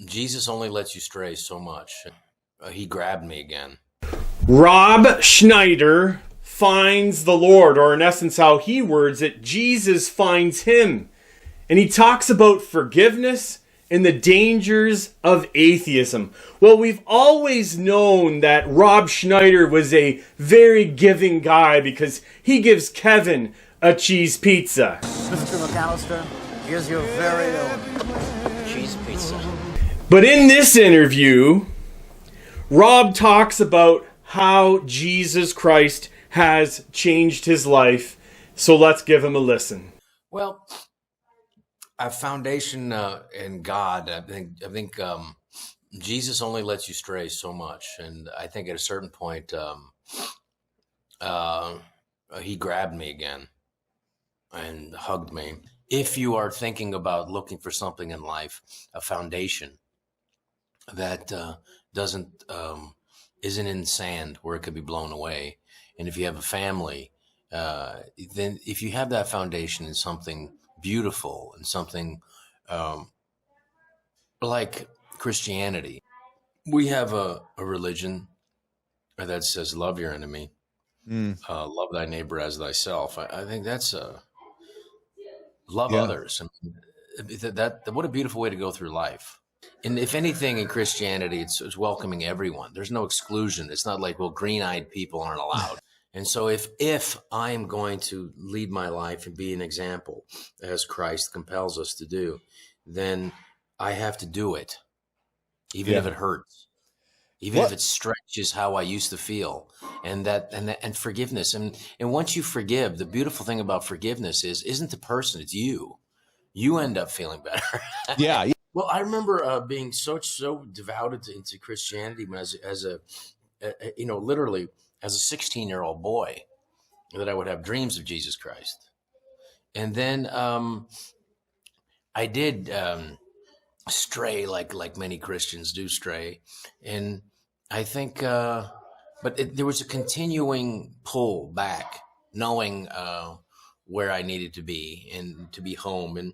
Jesus only lets you stray so much. He grabbed me again. Rob Snider finds the Lord, or in essence how he words it, Jesus finds him. And he talks about forgiveness and the dangers of atheism. Well, we've always known that Rob Snider was a very giving guy because he gives Kevin a cheese pizza. Mr. McAllister, here's your very own cheese pizza. But in this interview, Rob talks about how Jesus Christ has changed his life. So let's give him a listen. Well, a foundation in God. I think Jesus only lets you stray so much, and I think at a certain point, he grabbed me again and hugged me. If you are thinking about looking for something in life, a foundation that isn't in sand where it could be blown away, and if you have a family, then if you have that foundation in something beautiful and something like Christianity, we have a religion that says love your enemy, love thy neighbor as thyself. I think that's love others. I mean, that what a beautiful way to go through life. And if anything in Christianity, it's welcoming everyone. There's no exclusion. It's not like, well, green-eyed people aren't allowed. And so if I'm going to lead my life and be an example, as Christ compels us to do, then I have to do it, even if it hurts, even if it stretches how I used to feel, and forgiveness. And once you forgive, the beautiful thing about forgiveness isn't the person, it's you. You end up feeling better. Yeah. Well, I remember being so devoted into Christianity when literally as a 16-year-old boy, that I would have dreams of Jesus Christ. And then I did stray like many Christians do stray. And I think, there was a continuing pull back, knowing where I needed to be and to be home.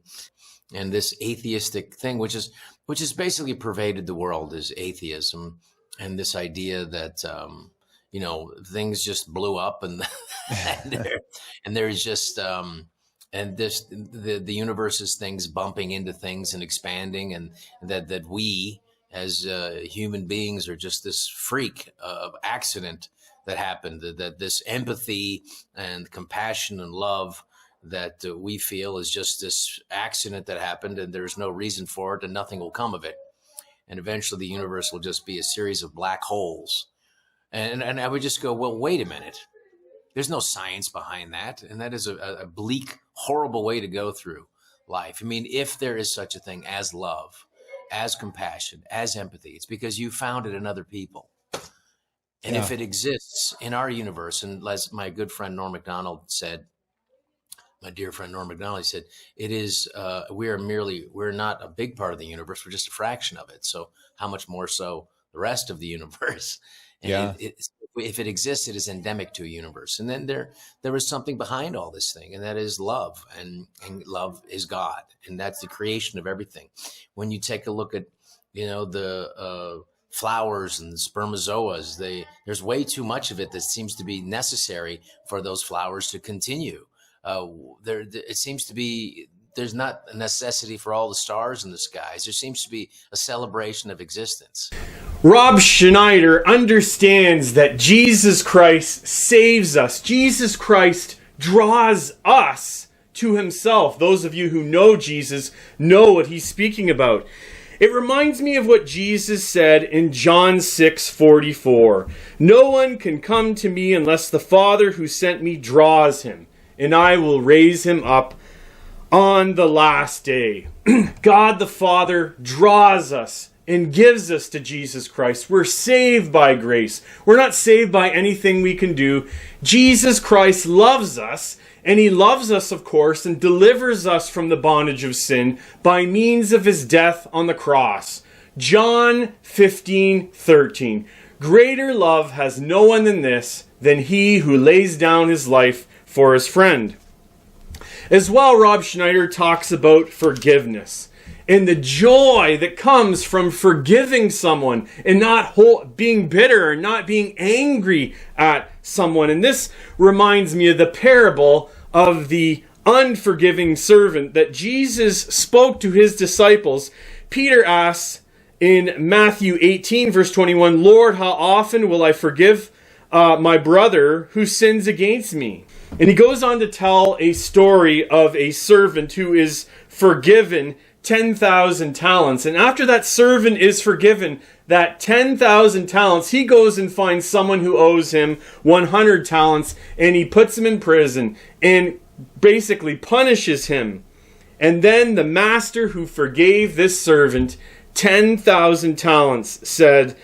And this atheistic thing, which is basically pervaded the world, is atheism, and this idea that things just blew up and and there's just the universe is things bumping into things and expanding, and that we as human beings are just this freak of accident that happened, that this empathy and compassion and love that we feel is just this accident that happened, and there's no reason for it, and nothing will come of it. And eventually the universe will just be a series of black holes. And I would just go, well, wait a minute. There's no science behind that. And that is a bleak, horrible way to go through life. I mean, if there is such a thing as love, as compassion, as empathy, it's because you found it in other people. And if it exists in our universe, and as my good friend Norm Macdonald said, my dear friend Norm Macdonald said, it is, we're not a big part of the universe. We're just a fraction of it. So how much more so the rest of the universe? And if it exists, it is endemic to a universe. And then there is something behind all this thing, and that is love. And love is God. And that's the creation of everything. When you take a look at, the flowers and spermatozoas, there's way too much of it that seems to be necessary for those flowers to continue. It seems to be, there's not a necessity for all the stars in the skies. There seems to be a celebration of existence. Rob Snider understands that Jesus Christ saves us. Jesus Christ draws us to himself. Those of you who know Jesus know what he's speaking about. It reminds me of what Jesus said in John 6:44. No one can come to me unless the Father who sent me draws him, and I will raise him up on the last day. God the Father draws us and gives us to Jesus Christ. We're saved by grace. We're not saved by anything we can do. Jesus Christ loves us, and he loves us, of course, and delivers us from the bondage of sin by means of his death on the cross. John 15:13. Greater love has no one than this, than he who lays down his life for his friend. As well, Rob Snider talks about forgiveness. and the joy that comes from forgiving someone and not being bitter or not being angry at someone. And this reminds me of the parable of the unforgiving servant that Jesus spoke to his disciples. Peter asks in Matthew 18, verse 21, "Lord, how often will I forgive my brother who sins against me?" And he goes on to tell a story of a servant who is forgiven 10,000 talents. And after that servant is forgiven that 10,000 talents, he goes and finds someone who owes him 100 talents, and he puts him in prison and basically punishes him. And then the master who forgave this servant 10,000 talents said,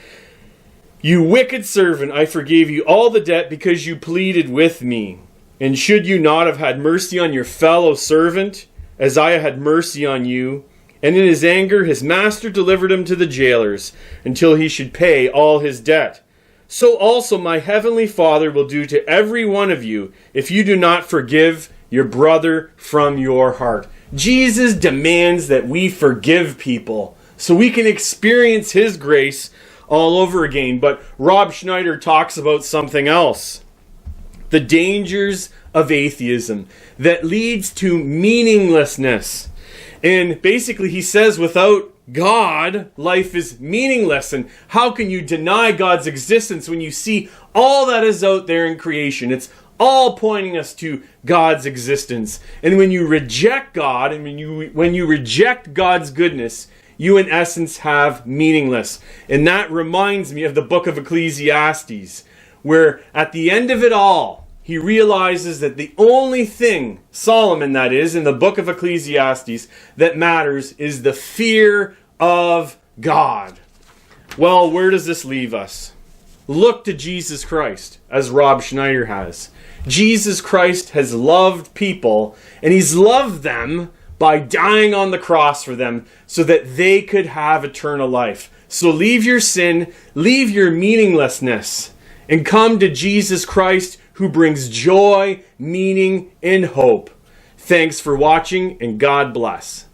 "You wicked servant, I forgave you all the debt because you pleaded with me. And should you not have had mercy on your fellow servant, as I had mercy on you?" And in his anger, his master delivered him to the jailers until he should pay all his debt. So also my heavenly Father will do to every one of you if you do not forgive your brother from your heart. Jesus demands that we forgive people so we can experience his grace all over again. But Rob Snider talks about something else. The dangers of atheism that leads to meaninglessness. And basically he says without God, life is meaningless. And how can you deny God's existence when you see all that is out there in creation? It's all pointing us to God's existence. And when you reject God, and when you reject God's goodness, you in essence have meaningless. And that reminds me of the book of Ecclesiastes, where at the end of it all, he realizes that the only thing, Solomon that is, in the book of Ecclesiastes, that matters is the fear of God. Well, where does this leave us? Look to Jesus Christ, as Rob Snider has. Jesus Christ has loved people, and he's loved them by dying on the cross for them so that they could have eternal life. So leave your sin, leave your meaninglessness, and come to Jesus Christ, who brings joy, meaning, and hope. Thanks for watching, and God bless.